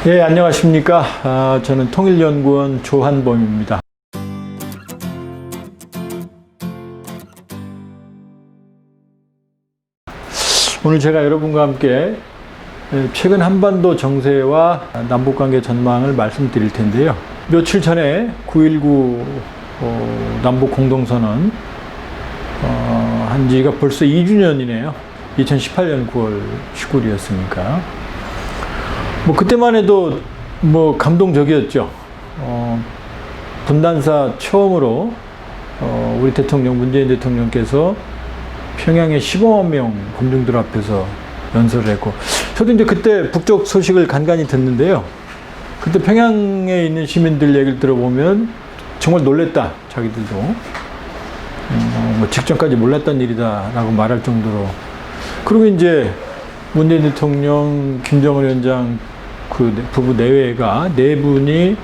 예, 안녕하십니까. 저는 통일연구원 조한범입니다. 오늘 제가 여러분과 함께 최근 한반도 정세와 남북관계 전망을 말씀드릴 텐데요. 며칠 전에 9.19 남북공동선언 한 지가 벌써 2주년이네요. 2018년 9월 19일이었으니까. 그때만 해도 감동적이었죠. 분단사 처음으로 우리 대통령, 문재인 대통령께서 평양에 15만 명 검중들 앞에서 연설을 했고, 저도 이제 그때 북쪽 소식을 간간히 듣는데요. 그때 평양에 있는 시민들 얘기를 들어보면 정말 놀랬다, 자기들도. 직전까지 몰랐던 일이다라고 말할 정도로. 그리고 이제 문재인 대통령, 김정은 위원장 그 부부 내외가 네 분이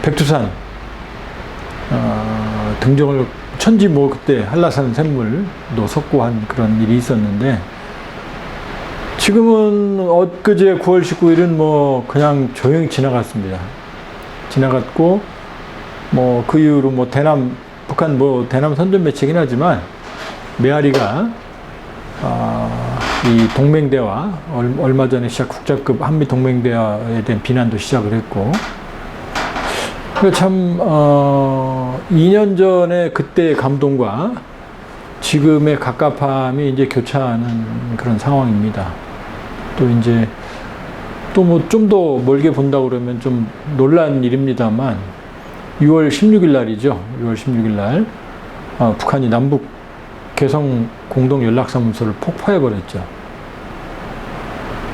백두산 등정을 천지 그때 한라산 샘물도 섰고 한 그런 일이 있었는데, 지금은 엊그제 9월 19일은 그냥 조용히 지나갔습니다. 지나갔고 그 이후로 대남, 북한 대남 선전 매체긴 하지만 메아리가 이 동맹대화, 얼마 전에 국자급 한미 동맹대화에 대한 비난도 시작을 했고, 참 2년 전에 그때의 감동과 지금의 갑갑함이 이제 교차하는 그런 상황입니다. 또 이제 좀 더 멀게 본다고 그러면 좀 놀란 일입니다만, 6월 16일 날이죠. 6월 16일 날 북한이 남북 개성 공동 연락사무소를 폭파해버렸죠.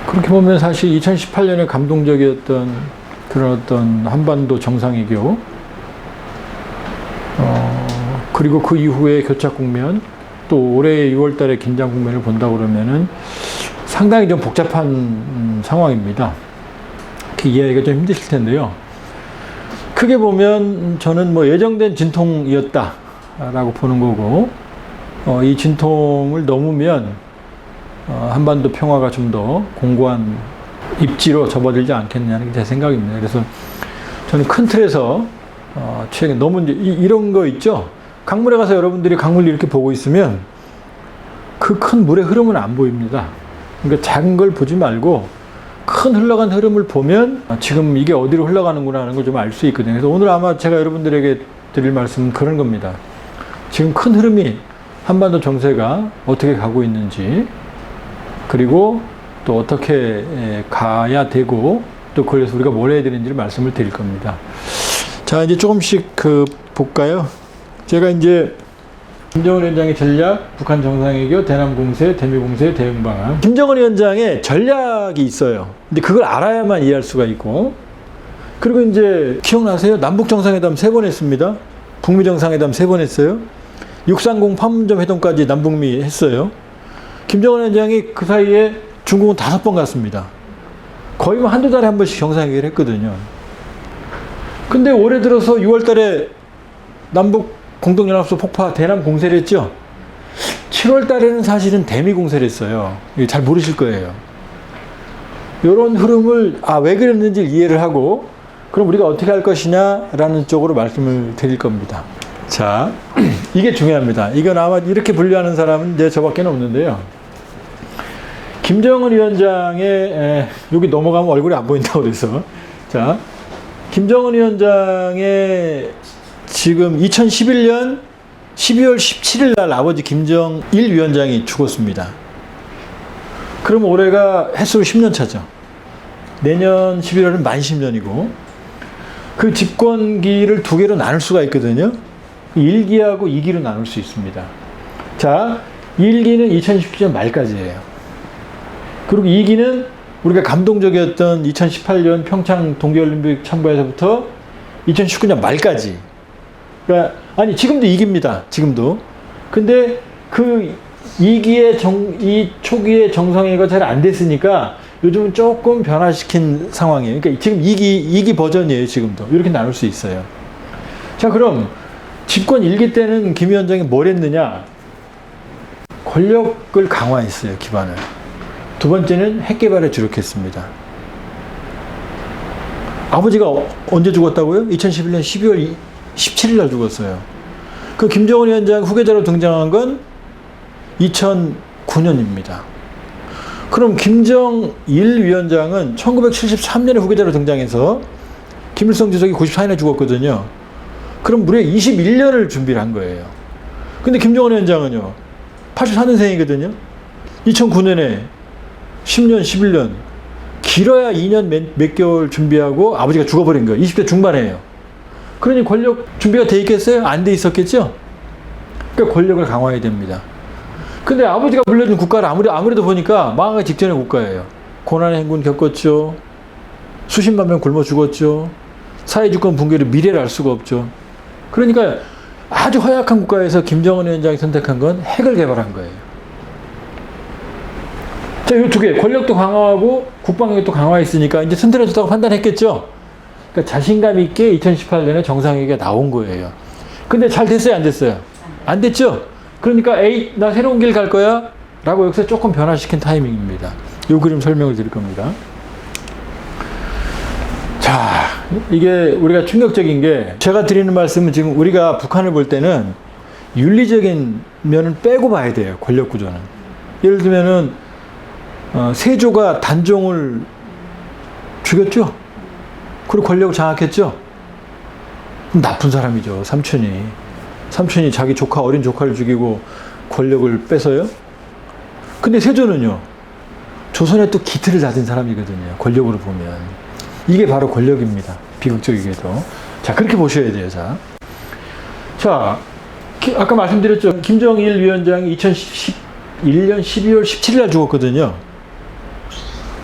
그렇게 보면 사실 2018년에 감동적이었던 그런 어떤 한반도 정상회교, 그리고 그 이후의 교착 국면, 또 올해 6월 달에 긴장 국면을 본다고 그러면은 상당히 좀 복잡한 상황입니다. 이해하기가 좀 힘드실 텐데요. 크게 보면 저는 예정된 진통이었다라고 보는 거고, 이 진통을 넘으면 한반도 평화가 좀 더 공고한 입지로 접어들지 않겠느냐는 게 제 생각입니다. 그래서 저는 큰 틀에서 최근 너무 이런 거 있죠. 강물에 가서 여러분들이 강물 이렇게 보고 있으면 그 큰 물의 흐름은 안 보입니다. 그러니까 작은 걸 보지 말고 큰 흘러간 흐름을 보면 지금 이게 어디로 흘러가는구나 하는 걸 좀 알 수 있거든요. 그래서 오늘 아마 제가 여러분들에게 드릴 말씀은 그런 겁니다. 지금 큰 흐름이 한반도 정세가 어떻게 가고 있는지, 그리고 또 어떻게 가야 되고, 또 그래서 우리가 뭘 해야 되는지를 말씀을 드릴 겁니다. 자, 이제 조금씩 볼까요? 제가 이제 김정은 위원장의 전략, 북한 정상회교, 대남 공세, 대미 공세, 대응 방안. 김정은 위원장의 전략이 있어요. 근데 그걸 알아야만 이해할 수가 있고, 그리고 이제 기억나세요? 남북 정상회담 3번 했습니다. 북미 정상회담 3번 했어요. 630 판문점 회동까지 남북미 했어요. 김정은 위원장이 그 사이에 중국은 5번 갔습니다. 거의 한두 달에 한 번씩 정상회의를 했거든요. 근데 올해 들어서 6월 달에 남북 공동연합소 폭파 대남 공세를 했죠. 7월 달에는 사실은 대미 공세를 했어요. 잘 모르실 거예요. 이런 흐름을 왜 그랬는지 이해를 하고, 그럼 우리가 어떻게 할 것이냐라는 쪽으로 말씀을 드릴 겁니다. 자, 이게 중요합니다. 이건 아마 이렇게 분류하는 사람은 이제 저밖에 없는데요. 김정은 위원장의, 여기 넘어가면 얼굴이 안 보인다고 그래서. 자, 김정은 위원장의 지금 2011년 12월 17일 날 아버지 김정일 위원장이 죽었습니다. 그럼 올해가 햇수로 10년 차죠. 내년 11월은 만 10년이고, 그 집권기를 2개로 나눌 수가 있거든요. 1기하고 2기로 나눌 수 있습니다. 자, 1기는 2017년 말까지예요. 그리고 2기는 우리가 감동적이었던 2018년 평창 동계올림픽 참가에서부터 2019년 말까지. 그러니까 아니 지금도 2기입니다. 지금도. 근데 그 2기의 이 초기의 정상회의가 잘 안 됐으니까 요즘은 조금 변화시킨 상황이에요. 그러니까 지금 2기 버전이에요. 지금도. 이렇게 나눌 수 있어요. 자, 그럼 집권 1기 때는 김 위원장이 뭘 했느냐? 권력을 강화했어요, 기반을. 두 번째는 핵 개발에 주력했습니다. 아버지가 언제 죽었다고요? 2011년 12월 17일 날 죽었어요. 그 김정은 위원장 후계자로 등장한 건 2009년입니다. 그럼 김정일 위원장은 1973년에 후계자로 등장해서 김일성 주석이 94년에 죽었거든요. 그럼 무려 21년을 준비를 한 거예요. 근데 김정은 위원장은요, 84년생이거든요. 2009년에 10년, 11년, 길어야 2년 몇 개월 준비하고 아버지가 죽어버린 거예요. 20대 중반이에요. 그러니 권력 준비가 돼 있겠어요? 안 돼 있었겠죠? 그러니까 권력을 강화해야 됩니다. 근데 아버지가 물려준 국가를 아무래도 보니까 망하기 직전의 국가예요. 고난의 행군 겪었죠. 수십만 명 굶어 죽었죠. 사회주권 붕괴로 미래를 알 수가 없죠. 그러니까 아주 허약한 국가에서 김정은 위원장이 선택한 건 핵을 개발한 거예요. 자, 이 두 개, 권력도 강화하고 국방력도 강화했으니까 이제 튼튼해졌다고 판단했겠죠. 그러니까 자신감 있게 2018년에 정상회의가 나온 거예요. 근데 잘 됐어요, 안 됐어요? 안 됐죠? 그러니까 에이, 나 새로운 길 갈 거야? 라고 여기서 조금 변화시킨 타이밍입니다. 이 그림 설명을 드릴 겁니다. 자, 이게 우리가 충격적인 게, 제가 드리는 말씀은 지금 우리가 북한을 볼 때는 윤리적인 면은 빼고 봐야 돼요, 권력 구조는. 예를 들면은 세조가 단종을 죽였죠? 그리고 권력을 장악했죠? 나쁜 사람이죠, 삼촌이 자기 조카, 어린 조카를 죽이고 권력을 뺏어요? 근데 세조는요, 조선에 또 기틀을 다진 사람이거든요, 권력으로 보면. 이게 바로 권력입니다, 비극적이게도. 자, 그렇게 보셔야 돼요. 자, 아까 말씀드렸죠, 김정일 위원장이 2011년 12월 17일 날 죽었거든요.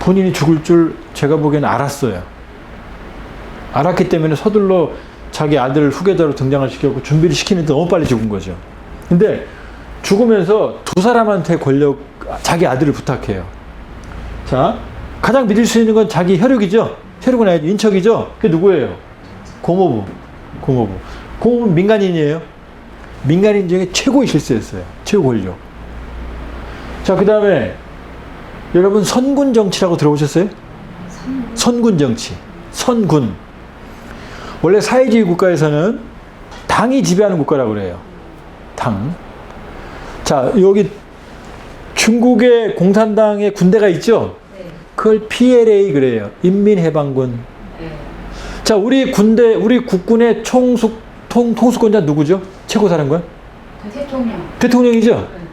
본인이 죽을 줄 제가 보기엔 알았어요. 알았기 때문에 서둘러 자기 아들을 후계자로 등장을 시켰고 준비를 시키는데 너무 빨리 죽은 거죠. 근데 죽으면서 두 사람한테 자기 아들을 부탁해요. 자, 가장 믿을 수 있는 건 자기 혈육이죠. 혈육은 아니죠, 인척이죠. 그게 누구예요? 고모부. 고모부는 민간인이에요. 민간인 중에 최고의 실세였어요. 최고 권력. 자, 그 다음에 여러분 선군 정치라고 들어보셨어요? 선군 정치. 선군. 원래 사회주의 국가에서는 당이 지배하는 국가라고 그래요. 당. 자, 여기 중국의 공산당의 군대가 있죠? 네. 그걸 PLA 그래요. 인민해방군. 네. 자, 우리 국군의 통수권자 누구죠? 최고사령관? 대통령이죠? 네.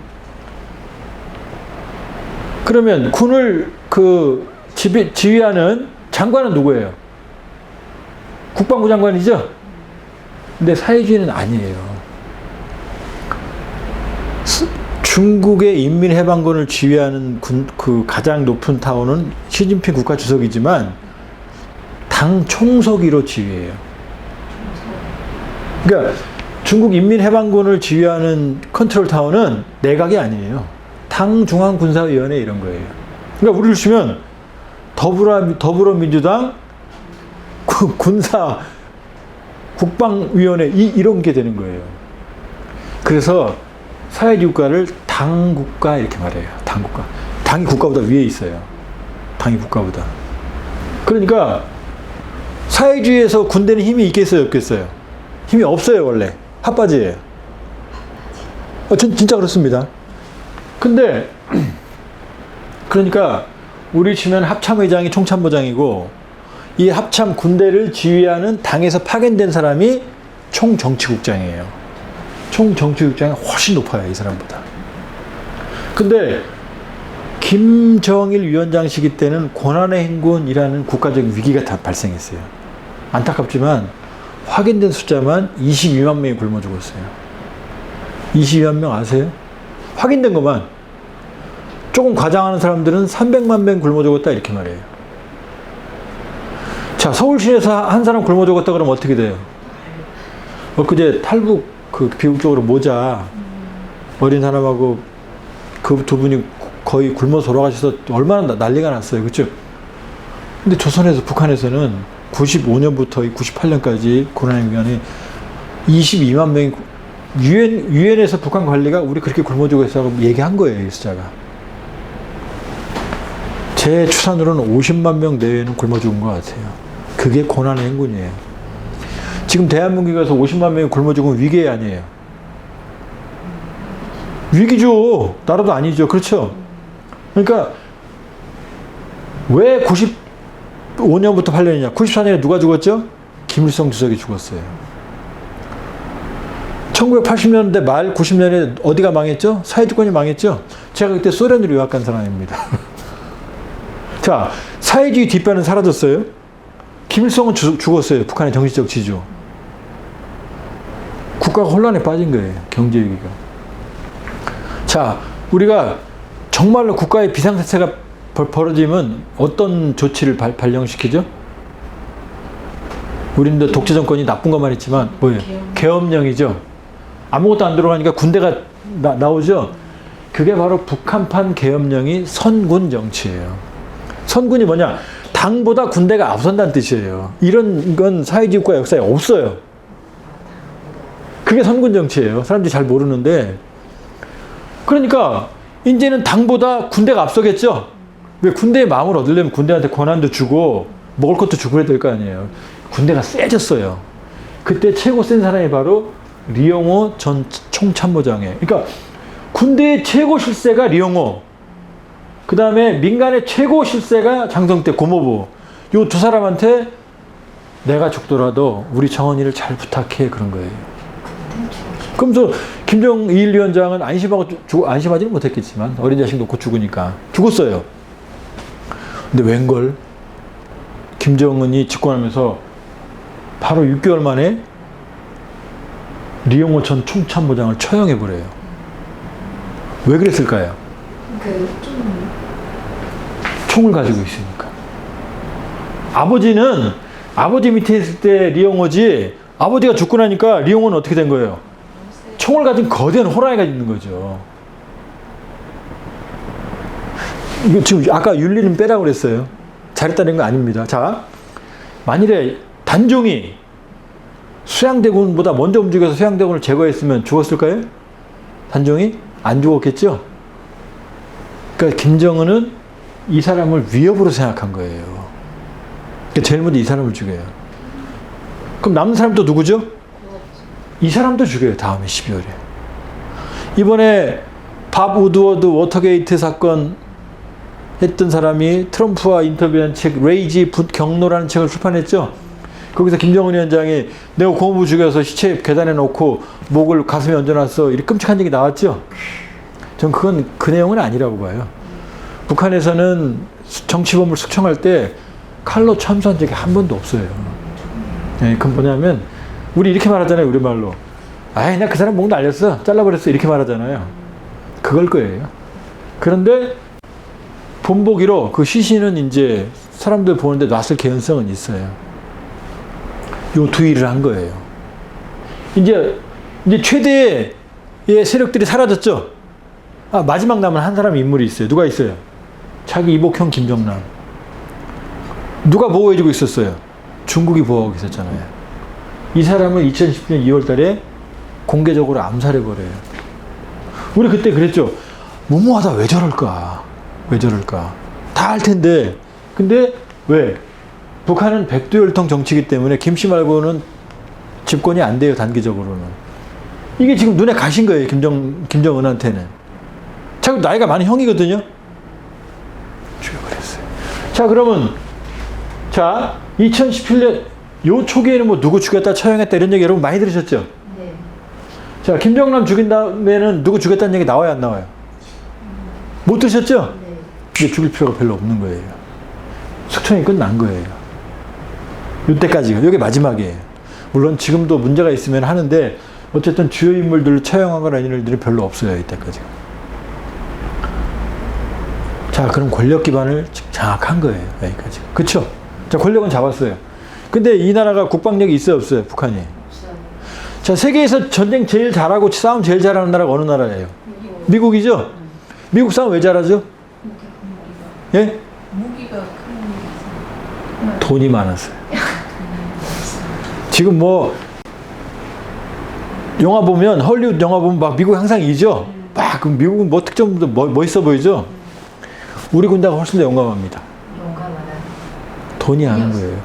그러면 군을 지휘하는 장관은 누구예요? 국방부 장관이죠? 근데 사회주의는 아니에요. 중국의 인민해방군을 지휘하는 그 가장 높은 타원은 시진핑 국가주석이지만 당 총서기로 지휘해요. 그러니까 중국 인민해방군을 지휘하는 컨트롤 타워는 내각이 아니에요. 당 중앙군사위원회 이런 거예요. 그러니까 우리를 치면 더불어민주당 국방위원회 이런 게 되는 거예요. 그래서 사회주의 국가를 당국가 이렇게 말해요. 당국가. 당이 국가보다 위에 있어요. 당이 국가보다. 그러니까 사회주의에서 군대는 힘이 있겠어요, 없겠어요? 힘이 없어요, 원래. 핫바지예요. 진짜 그렇습니다. 근데 그러니까 우리 치면 합참의장이 총참모장이고 이 합참 군대를 지휘하는 당에서 파견된 사람이 총정치국장이에요. 총정치국장이 훨씬 높아요, 이 사람보다. 근데 김정일 위원장 시기 때는 고난의 행군이라는 국가적 위기가 다 발생했어요. 안타깝지만 확인된 숫자만 22만 명이 굶어 죽었어요. 22만 명 아세요? 확인된 것만. 조금 과장하는 사람들은 300만 명 굶어 죽었다 이렇게 말해요. 자, 서울 시내에서 한 사람 굶어 죽었다 그러면 어떻게 돼요? 엊그제 탈북 비극적으로 모자 어린 사람하고 그 두 분이 거의 굶어 돌아가셔서 얼마나 난리가 났어요. 그렇죠? 근데 북한에서는 95년부터 98년까지 고난의 기간에 22만 명이 유엔에서 북한 관리가 우리 그렇게 굶어 죽었다고 얘기한 거예요, 이 숫자가. 제 추산으로는 50만 명 내외는 굶어 죽은 것 같아요. 그게 고난의 행군이에요. 지금 대한민국에 가서 50만 명이 굶어 죽으면 위기 아니에요. 위기죠. 나라도 아니죠. 그렇죠? 그러니까 왜 95년부터 8년이냐? 94년에 누가 죽었죠? 김일성 주석이 죽었어요. 1980년대 말 90년에 어디가 망했죠? 사회주권이 망했죠? 제가 그때 소련으로 유학 간 사람입니다. 자, 사회주의 뒷배는 사라졌어요. 김일성은 죽었어요. 북한의 정치적 지주. 국가가 혼란에 빠진 거예요. 경제 위기가. 자, 우리가 정말로 국가의 비상사태가 벌어지면 어떤 조치를 발령시키죠? 우리는 독재 정권이 나쁜 것만 있지만 뭐예요? 계엄령이죠. 아무것도 안 들어가니까 군대가 나오죠. 그게 바로 북한판 계엄령이 선군 정치예요. 선군이 뭐냐? 당보다 군대가 앞선다는 뜻이에요. 이런 건 사회주의 국가 역사에 없어요. 그게 선군 정치예요. 사람들이 잘 모르는데. 그러니까 이제는 당보다 군대가 앞서겠죠. 왜 군대의 마음을 얻으려면 군대한테 권한도 주고 먹을 것도 주고 해야 될 거 아니에요. 군대가 세졌어요. 그때 최고 센 사람이 바로 리용호 전 총참모장이에요. 그러니까 군대의 최고 실세가 리용호, 그 다음에 민간의 최고 실세가 장성태 고모부. 요 두 사람한테 내가 죽더라도 우리 정원이를 잘 부탁해, 그런 거예요. 그러면서 김정일 위원장은 안심하지는 못했겠지만 어린 자식 놓고 죽으니까 죽었어요. 근데 웬걸 김정은이 집권하면서 바로 6개월 만에 리용호 전 총참모장을 처형해버려요. 왜 그랬을까요? 총을 가지고 있으니까. 아버지 밑에 있을 때 리용호지, 아버지가 죽고 나니까 리용호는 어떻게 된 거예요? 총을 가진 거대한 호랑이가 있는 거죠. 이거 지금 아까 윤리는 빼라고 그랬어요. 잘했다는 거 아닙니다. 자, 만일에 단종이 수양대군보다 먼저 움직여서 수양대군을 제거했으면 죽었을까요? 단종이? 안 죽었겠죠? 그러니까 김정은은 이 사람을 위협으로 생각한 거예요. 그러니까 제일 먼저 이 사람을 죽여요. 그럼 남는 사람 또 누구죠? 이 사람도 죽여요. 다음에 12월에. 이번에 밥 우드워드 워터게이트 사건 했던 사람이 트럼프와 인터뷰한 책 레이지 경로라는 책을 출판했죠. 거기서 김정은 위원장이 내가 고모부 죽여서 시체 계단에 놓고 목을 가슴에 얹어놨어, 이렇게 끔찍한 얘기 나왔죠. 전 그건 그 내용은 아니라고 봐요. 북한에서는 정치범을 숙청할 때 칼로 참수한 적이 한 번도 없어요. 네, 그건 뭐냐면 우리 이렇게 말하잖아요. 우리말로 아이 나 그 사람 목 날렸어, 잘라버렸어, 이렇게 말하잖아요. 그걸 거예요. 그런데 본보기로 그 시신은 이제 사람들 보는데 놨을 개연성은 있어요. 요 두 일을 한 거예요. 이제 최대의 세력들이 사라졌죠. 아, 마지막 남은 한 사람 인물이 있어요. 누가 있어요? 자기 이복형 김정남. 누가 보호해주고 있었어요? 중국이 보호하고 있었잖아요. 이 사람을 2010년 2월 달에 공개적으로 암살해버려요. 우리 그때 그랬죠. 무모하다, 왜 저럴까? 왜 저럴까? 다 알 텐데. 근데 왜? 북한은 백두혈통 정치이기 때문에 김씨 말고는 집권이 안 돼요, 단기적으로는. 이게 지금 눈에 가신 거예요, 김정은한테는. 자꾸 나이가 많은 형이거든요. 죽여버렸어요. 자, 그러면, 2017년, 요 초기에는 뭐 누구 죽였다, 처형했다, 이런 얘기 여러분 많이 들으셨죠? 네. 자, 김정남 죽인 다음에는 누구 죽였다는 얘기 나와요, 안 나와요? 못 들으셨죠? 네. 이제 죽일 필요가 별로 없는 거예요. 숙청이 끝난 거예요. 이때까지가. 이게 마지막이에요. 물론 지금도 문제가 있으면 하는데 어쨌든 주요 인물들을 처형하거나 이런 일들이 별로 없어요. 이때까지. 자, 그럼 권력 기반을 장악한 거예요. 여기까지. 그쵸? 자, 권력은 잡았어요. 근데 이 나라가 국방력이 있어요, 없어요? 북한이. 자, 세계에서 전쟁 제일 잘하고 싸움 제일 잘하는 나라가 어느 나라예요? 미국이죠? 미국 싸움 왜 잘하죠? 예? 무기가 큰 돈이 많았어요. 지금 뭐 영화 보면, 헐리우드 영화 보면 막 미국 항상 이죠? 막, 그럼 미국은 뭐 특정도 멋있어 보이죠? 우리 군대가 훨씬 더 용감합니다. 돈이 아는 거예요.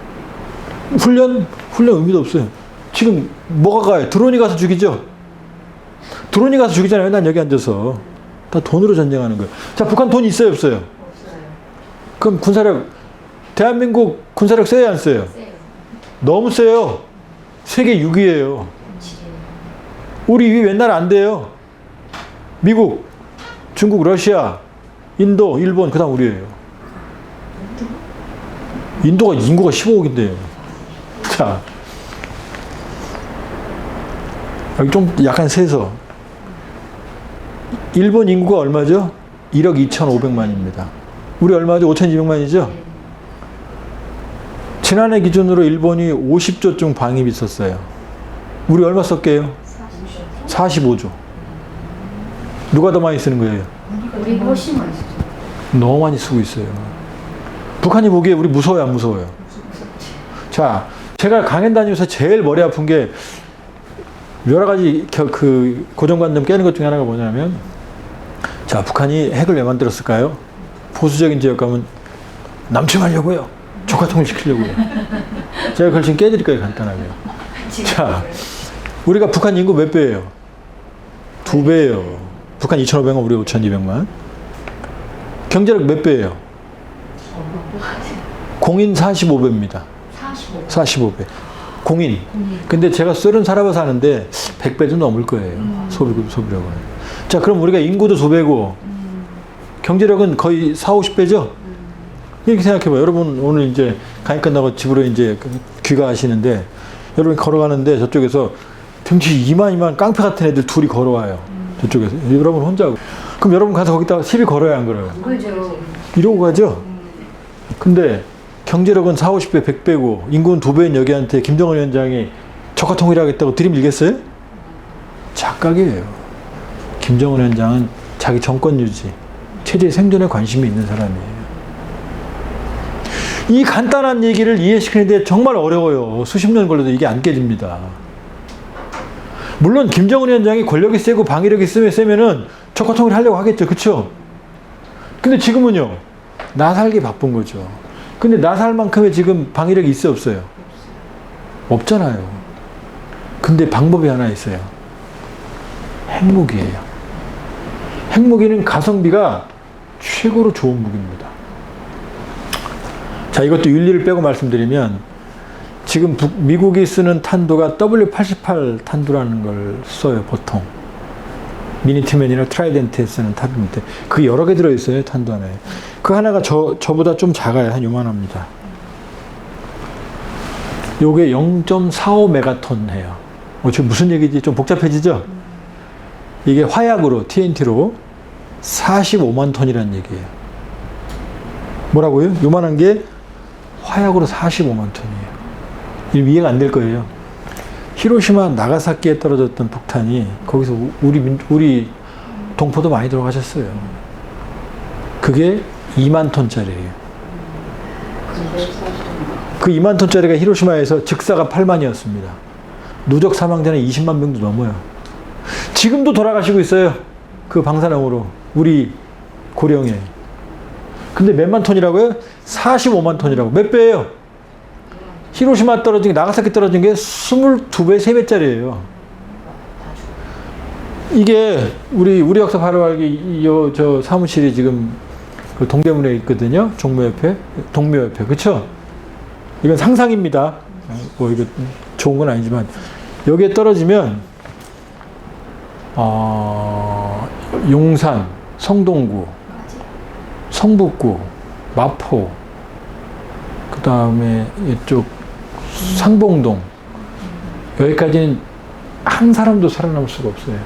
훈련 의미도 없어요. 지금 뭐가 가요? 드론이 가서 죽이죠? 드론이 가서 죽이잖아요. 난 여기 앉아서. 다 돈으로 전쟁하는 거예요. 자, 북한 돈 있어요? 없어요? 없어요. 그럼 군사력, 대한민국 군사력 세요? 안 세요? 세요. 너무 세요. 세계 6위예요. 우리 2위 옛날에 안 돼요. 미국, 중국, 러시아, 인도, 일본, 그 다음 우리예요. 인도가 인구가 15억인데요. 자, 여기 좀 약간 세서. 일본 인구가 얼마죠? 1억 2,500만입니다. 우리 얼마죠? 5,200만이죠? 지난해 기준으로 일본이 50조쯤 방위비 썼어요. 우리 얼마 썼게요? 45조. 누가 더 많이 쓰는 거예요? 우리 훨씬 많이 쓰죠. 너무 많이 쓰고 있어요. 북한이 보기에 우리 무서워요, 안 무서워요? 자, 제가 강연 다니면서 제일 머리 아픈 게 여러 가지 그 고정관념 깨는 것 중에 하나가 뭐냐면, 자, 북한이 핵을 왜 만들었을까요? 보수적인 지역 가면 남침하려고요. 조카통일 시키려고요. 제가 그걸 지금 깨드릴 거예요, 간단하게요. 자, 우리가 북한 인구 몇 배예요? 2배예요. 북한 2,500만, 우리 5,200만. 경제력 몇 배예요? 공인 45배입니다. 45배. 공인. 근데 제가 썰은 살아봐서 하는데 100배도 넘을 거예요. 소비력은. 자, 그럼 우리가 인구도 2배고 경제력은 거의 40, 50배죠? 이렇게 생각해봐요. 여러분 오늘 이제 강의 끝나고 집으로 이제 귀가하시는데, 여러분 걸어가는데 저쪽에서 등치 이만 깡패 같은 애들 둘이 걸어와요. 저쪽에서. 여러분 혼자. 그럼 여러분 가서 거기다가 시비 걸어요, 안 걸어요? 그죠. 이러고 가죠? 근데 경제력은 40, 50배, 100배고 인구는 2배인 여기한테 김정은 위원장이 적화통일하겠다고 들이밀겠어요? 착각이에요. 김정은 위원장은 자기 정권 유지, 체제 생존에 관심이 있는 사람이에요. 이 간단한 얘기를 이해시키는데 정말 어려워요. 수십 년 걸려도 이게 안 깨집니다. 물론 김정은 위원장이 권력이 세고 방위력이 세면은 적화통일 하려고 하겠죠. 그쵸? 근데 지금은요, 나 살기 바쁜 거죠. 근데 나 살 만큼의 지금 방위력이 있어요, 없어요? 없잖아요. 근데 방법이 하나 있어요. 핵무기예요. 핵무기는 가성비가 최고로 좋은 무기입니다. 자, 이것도 윤리를 빼고 말씀드리면, 지금 미국이 쓰는 탄두가 W88 탄두라는 걸 써요, 보통. 미니트맨이나 트라이덴트에 쓰는 탄두인데, 그 여러 개 들어있어요, 탄두 안에. 그 하나가 저보다 좀 작아요. 한 요만합니다. 요게 0.45 메가톤 해요. 지금 무슨 얘기지? 좀 복잡해지죠? 이게 화약으로, TNT로 45만 톤이라는 얘기예요. 뭐라고요? 요만한 게 화약으로 45만 톤이에요. 이해가 안 될 거예요. 히로시마, 나가사키에 떨어졌던 폭탄이 거기서 우리 동포도 많이 들어가셨어요. 그게 2만 톤짜리예요. 그 2만 톤짜리가 히로시마에서 즉사가 8만이었습니다. 누적 사망자는 20만 명도 넘어요. 지금도 돌아가시고 있어요. 그 방사능으로. 우리 고령에. 근데 몇만 톤이라고요? 45만 톤이라고. 몇 배예요? 히로시마 떨어진 게, 나가사키 떨어진 게 22배, 3배짜리예요. 이게 우리 역사 바로 알기 저 사무실이 지금 그 동대문에 있거든요. 동묘협회. 그쵸? 이건 상상입니다. 뭐 이거 좋은 건 아니지만, 여기에 떨어지면 용산, 성동구, 성북구, 마포, 그 다음에 이쪽 상봉동, 여기까지는 한 사람도 살아남을 수가 없어요.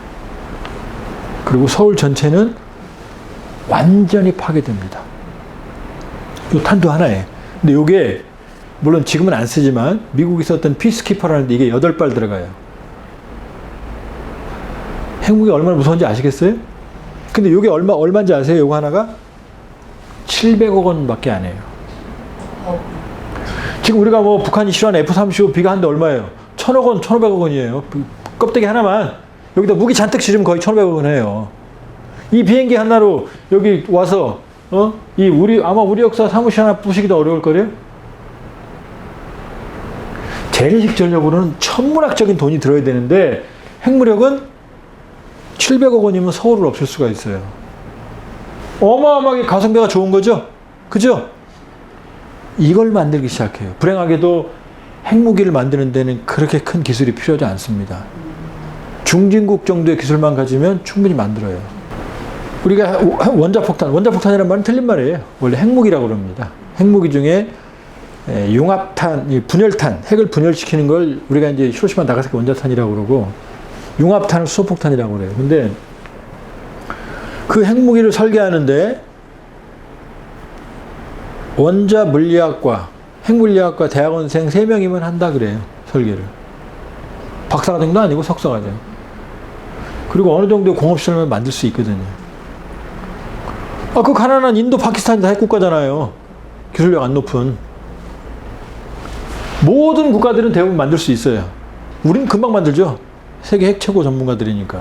그리고 서울 전체는 완전히 파괴됩니다. 이 탄두 하나에. 근데 이게 물론 지금은 안 쓰지만 미국이 썼던 피스키퍼라는데 이게 8발 들어가요. 핵무기 얼마나 무서운지 아시겠어요? 근데 이게 얼마인지 아세요? 이거 하나가 700억 원밖에 안 해요. 지금 우리가 뭐 북한이 싫어하는 F-35B가 한대 얼마예요? 1,000억 원, 1,500억 원이에요. 껍데기 하나만 여기다 무기 잔뜩 실으면 거의 1,500원 해요. 이 비행기 하나로 여기 와서 아마 우리 역사 사무실 하나 부시기도 어려울 거래요. 재래식 전력으로는 천문학적인 돈이 들어야 되는데 핵무력은 700억 원이면 서울을 없앨 수가 있어요. 어마어마하게 가성비가 좋은 거죠? 그죠? 이걸 만들기 시작해요. 불행하게도 핵무기를 만드는 데는 그렇게 큰 기술이 필요하지 않습니다. 중진국 정도의 기술만 가지면 충분히 만들어요. 우리가 원자폭탄이라는 말은 틀린 말이에요. 원래 핵무기라고 그럽니다. 핵무기 중에 융합탄, 분열탄, 핵을 분열시키는 걸 우리가 이제 히로시마 나가사키 원자탄이라고 그러고 융합탄을 수소폭탄이라고 그래요. 근데 그 핵무기를 설계하는데 원자 물리학과, 핵물리학과 대학원생 3명이면 한다 그래요. 설계를. 박사과정도 아니고 석사과정. 그리고 어느 정도의 공업시설만 만들 수 있거든요. 그 가난한 인도, 파키스탄이 다 핵국가잖아요. 기술력 안 높은. 모든 국가들은 대부분 만들 수 있어요. 우린 금방 만들죠. 세계 핵 최고 전문가들이니까.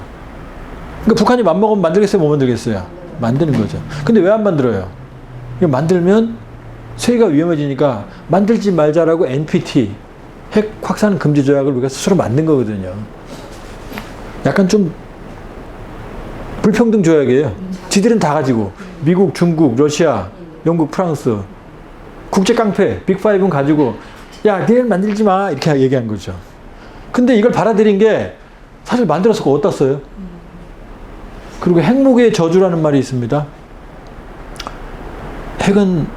그러니까 북한이 맘먹으면 만들겠어요? 못 만들겠어요? 만드는 거죠. 근데 왜 안 만들어요? 이거 만들면 세계가 위험해지니까 만들지 말자라고 NPT, 핵 확산 금지 조약을 우리가 스스로 만든 거거든요. 약간 좀 불평등 조약이에요. 지들은 다 가지고 미국, 중국, 러시아, 영국, 프랑스 국제 깡패 빅5는 가지고 야, 니네는 만들지 마 이렇게 얘기한 거죠. 근데 이걸 받아들인 게 사실 만들어서 어디다 써요? 그리고 핵무기의 저주라는 말이 있습니다. 핵은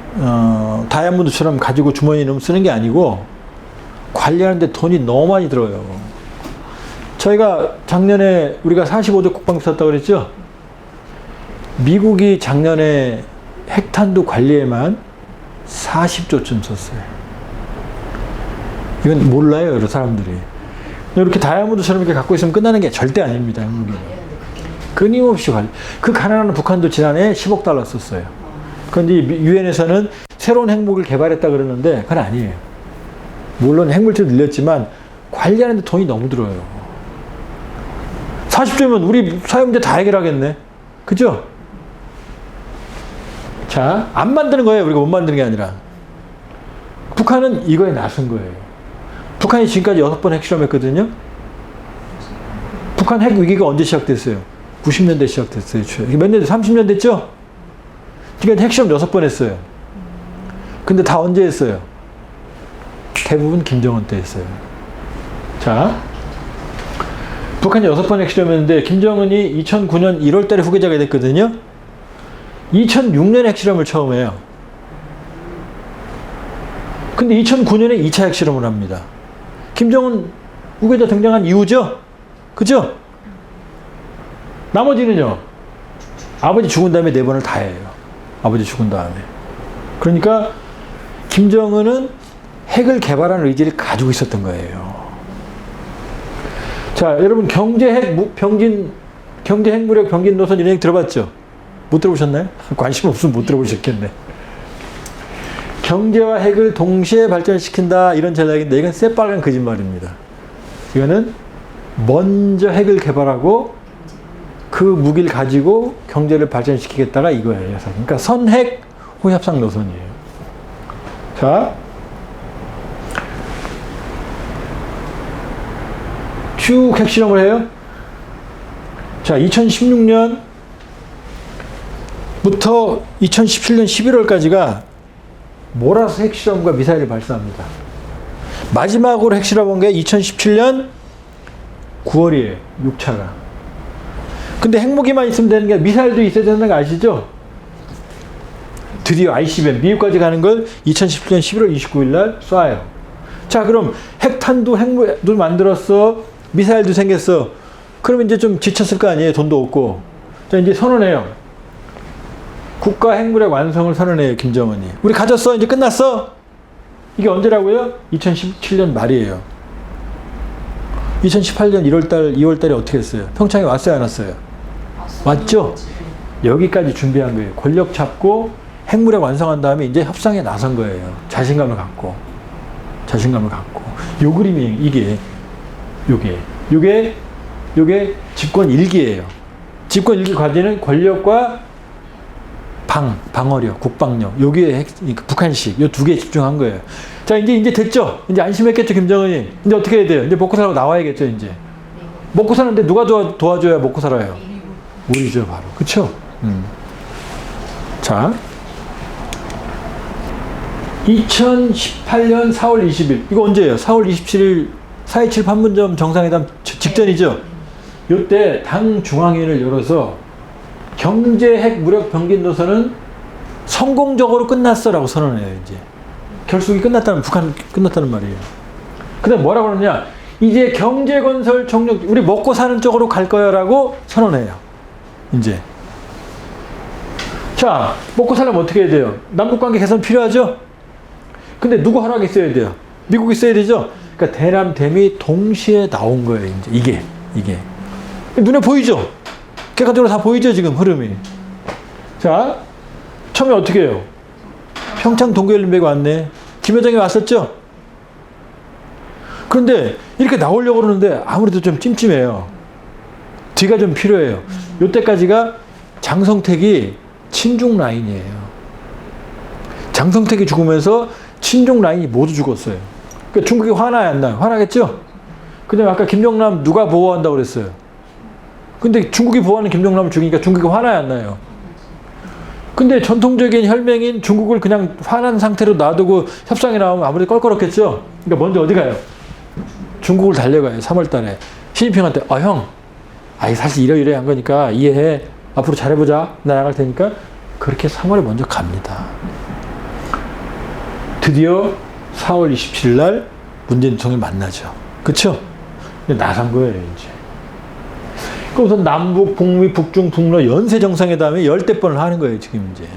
다이아몬드처럼 가지고 주머니에 넣으면 쓰는 게 아니고 관리하는데 돈이 너무 많이 들어요. 저희가 작년에 우리가 45조 국방비 썼다고 그랬죠? 미국이 작년에 핵탄두 관리에만 40조쯤 썼어요. 이건 몰라요, 여러 사람들이. 이렇게 다이아몬드처럼 이렇게 갖고 있으면 끝나는 게 절대 아닙니다, 핵무기는. 끊임없이 관리. 그 가난한 북한도 지난해 10억 달러 썼어요. 그런데 유엔에서는 새로운 핵무기를 개발했다 그러는데 그건 아니에요. 물론 핵물질 늘렸지만 관리하는데 돈이 너무 들어요. 40조면 우리 사회 문제 다 해결하겠네. 그죠? 자, 안 만드는 거예요. 우리가 못 만드는 게 아니라. 북한은 이거에 나선 거예요. 북한이 지금까지 6번 핵실험했거든요. 북한 핵 위기가 언제 시작됐어요? 90년대 시작됐어요. 몇 년, 30년 됐죠? 그러니까 핵실험 6번 했어요. 근데 다 언제 했어요? 대부분 김정은 때 했어요. 자, 북한이 6번 핵실험했는데 김정은이 2009년 1월 달에 후계자가 됐거든요. 2006년에 핵실험을 처음 해요. 근데 2009년에 2차 핵실험을 합니다. 김정은 후계자 등장한 이후죠? 그죠? 나머지는요. 아버지 죽은 다음에 4번을 다 해요. 아버지 죽은 다음에. 그러니까 김정은은 핵을 개발하는 의지를 가지고 있었던 거예요. 자, 여러분 경제 핵무력 병진 노선 이런 얘기 들어봤죠? 못 들어보셨나요? 관심 없으면 못 들어보셨겠네. 경제와 핵을 동시에 발전시킨다 이런 전략인데 이건 새빨간 거짓말입니다. 이거는 먼저 핵을 개발하고 그 무기를 가지고 경제를 발전시키겠다가 이거예요. 그러니까 선핵 후협상 노선이에요. 자, 쭉 핵실험을 해요. 자, 2016년부터 2017년 11월까지가 몰아서 핵실험과 미사일을 발사합니다. 마지막으로 핵실험한 게 2017년 9월이에요. 6차가. 근데 핵무기만 있으면 되는 게 미사일도 있어야 되는 거 아시죠? 드디어 ICBM, 미국까지 가는 걸 2017년 11월 29일 날 쏴요. 자, 그럼 핵탄두, 핵무기도 만들었어. 미사일도 생겼어. 그러면 이제 좀 지쳤을 거 아니에요. 돈도 없고. 자, 이제 선언해요. 국가 핵무력 완성을 선언해요. 김정은이. 우리 가졌어? 이제 끝났어? 이게 언제라고요? 2017년 말이에요. 2018년 1월달, 2월달에 어떻게 했어요? 평창에 왔어요? 안 왔어요? 왔죠? 여기까지 준비한 거예요. 권력 잡고 핵무력 완성한 다음에 이제 협상에 나선 거예요. 자신감을 갖고. 요 그림이 이게 요게 요게 집권 1기예요. 집권 1기 과제는 권력과 방어력, 국방력, 여기에 북한식, 요 두 개에 집중한 거예요. 자, 이제 됐죠? 이제 안심했겠죠, 김정은이? 이제 어떻게 해야 돼요? 이제 먹고 살라고 나와야겠죠, 이제. 먹고 사는데 누가 도와줘야 먹고 살아요? 우리죠, 바로. 그쵸? 자. 2018년 4월 20일. 이거 언제예요? 4월 27일 4.27 판문점 정상회담 직전이죠? 요때 당 중앙회의를 열어서 경제 핵 무력 병긴 노선은 성공적으로 끝났어라고 선언해요, 이제. 결속이 끝났다는, 북한 끝났다는 말이에요. 그 다음 뭐라고 그러냐? 이제 경제 건설 총력, 우리 먹고 사는 쪽으로 갈 거야 라고 선언해요. 이제. 자, 먹고 살려면 어떻게 해야 돼요? 남북 관계 개선 필요하죠? 근데 누구 허락이 있어야 돼요? 미국이 있어야 되죠? 그러니까 대남, 대미 동시에 나온 거예요, 이제. 이게. 눈에 보이죠? 객관적으로 다 보이죠, 지금 흐름이. 자, 처음에 어떻게 해요? 평창 동계올림픽 왔네. 김여정이 왔었죠? 그런데 이렇게 나오려고 그러는데 아무래도 좀 찜찜해요. 뒤가 좀 필요해요. 요때까지가 장성택이 친중 라인이에요. 장성택이 죽으면서 친중 라인이 모두 죽었어요. 그러니까 중국이 화나야 안 나요? 화나겠죠? 그 다음에 아까 김정남 누가 보호한다고 그랬어요? 근데 중국이 보호하는 김정남을 죽이니까 중국이 화나야 안 나요? 근데 전통적인 혈맹인 중국을 그냥 화난 상태로 놔두고 협상에 나오면 아무래도 껄끄럽겠죠? 그러니까 먼저 어디 가요? 중국을 달려가요. 3월 달에. 시진핑한테, 형, 사실 이러이러 한 거니까 이해해. 앞으로 잘해보자. 나 나갈 테니까. 그렇게 3월에 먼저 갑니다. 드디어 4월 27일 날 문재인 대통령을 만나죠. 그쵸? 나선 거예요, 이제. 그래서 남북, 북미, 북중, 북러 연쇄 정상회담에 10대 번을 하는 거예요, 지금 이제.